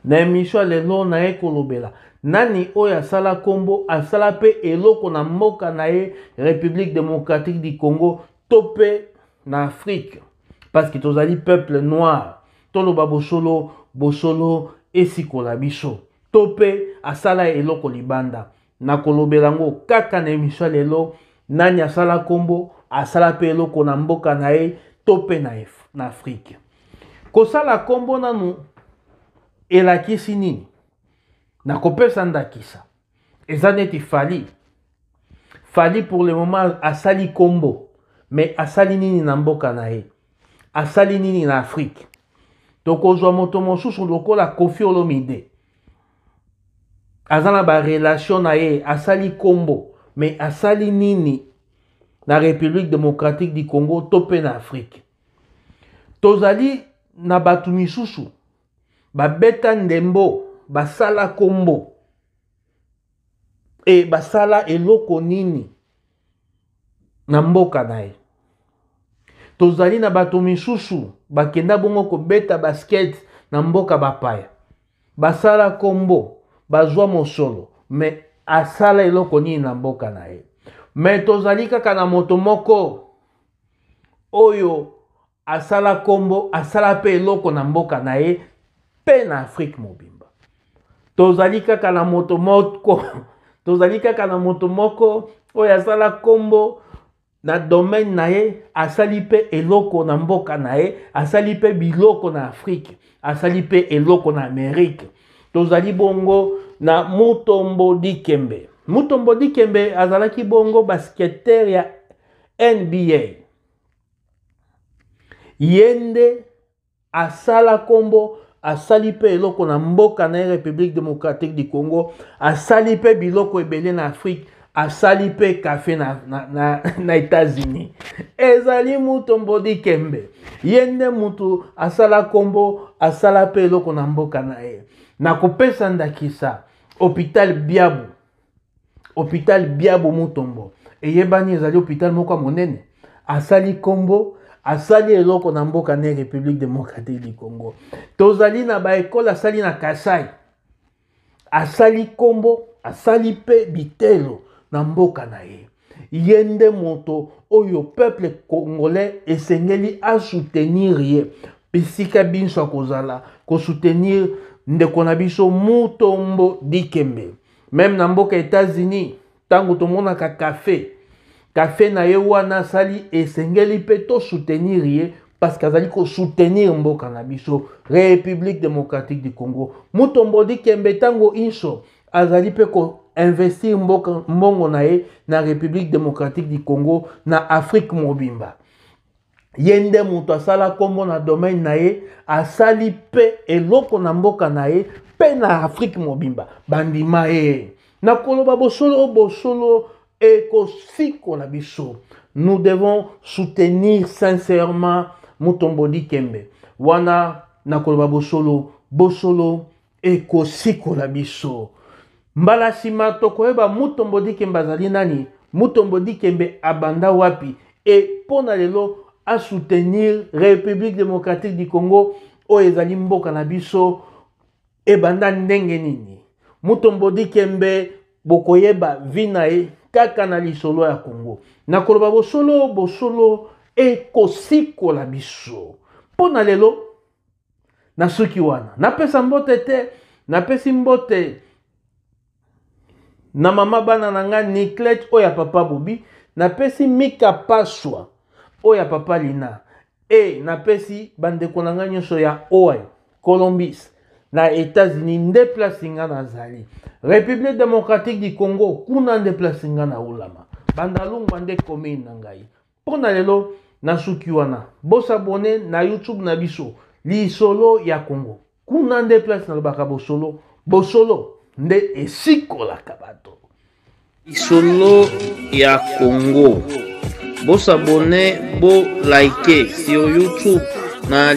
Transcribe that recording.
na émission lelo na ye kolobela nani oyo asala kombo asala pe eloko na mboka na ye République démocratique du Congo topé na Afrique parce que tozali peuple noir toloba bosolo esikola biso topé asala eloko libanda na kolobela ngo kaka na émission lelo nani asala kombo asala pe eloko na mboka na ye topé na Afrique kosala kombo nanu elakisi nini na kopesa ndakisa eza neti fali pour le moment asali kombo mais asali nini na mboka na ye asali nini na Afrique tokozwa moto mosusu lokola Koffi Olomide azana ba relation na ye asali kombo mais asali nini na République démocratique du Congo topé na Afrique tozali na batu misusu babeta ndembo basala kombo e basala eloko nini na mboka na ye tozali na batu misusu bakenda bongo kobeta basket na mboka bapaya basala kombo bazwa mosolo me asala eloko nini na mboka na ye me tozali kaka na moto moko oyo asala kombo asala pe eloko na mboka na ye pe na Afrique mobimba tozali kaka na moto moko oyo asala kombo na domaine na ye asali pe eloko na mboka na ye asali pe biloko na Afrique asali pe eloko na Amérique tozali bongo na Mutombo Dikembe azalaki bongo basketteur ya NBA yende asala kombo asali pe eloko na mboka na République démocratique du Congo asali pe biloko ebele na Afrique asali pe café na États-Unis ezali Mutombo Dikembe yende mutu asala kombo asala pe eloko na mboka na ye na kopesa ndakisa hôpital Biabu Mutombo eyebani ezali hôpital moko monene asali kombo asali eloko na mboka na République démocratique du Congo tozali na ba école asali na Kasai asali kombo asali pe bitelo na mboka na ye yende moto oyo peuple congolais esengeli a soutenir ye bisika binso akozala ko soutenir ndeko na biso Mutombo Dikembe même na mboka États-Unis tango tomonaka café na ye wana sali esengeli pe to soutenir ye parce qu'azali ko soutenir mboka na biso République démocratique du Congo Mutombo Dikembe tango inso azali pe ko investir mbongo na ye na République démocratique du Congo na Afrique mobimba yende mutu asala kombo na domaine na ye asali pe eloko na mboka na ye pe na Afrique mobimba bandima ye na koloba bosolo ekosiko na biso nous devons soutenir sincèrement Mutombo Dikembe wana na koloba bosolo ekosiko na biso mbala sima tokoyeba Mutombo Dikembe azali nani Mutombo Dikembe abanda wapi et pona lelo à soutenir République démocratique du Congo oyo ezali mboka na biso ebanda ndenge nini Mutombo Dikembe bokoyeba vina ye kaka na lisolo ya Congo na koloba bosolo ekosikola biso pona lelo na soki wana napesa mbote te napesi mbote na mama bana nanga Niclette oya papa Bobi napesi Mika Paswa oya papa Lina napesi bandeko nanga nyonso ya Colombis na États-Unis nde place nga nazali République démocratique du Congo kuna nde place nga na ulama bandalungwa nde commune na ngai pona lelo na suki wana bosabone na YouTube na biso lisolo ya Congo kuna nde place na lobaka bosolo nde esikolaka bato lisolo ya Congo bosabone bo like sur YouTube na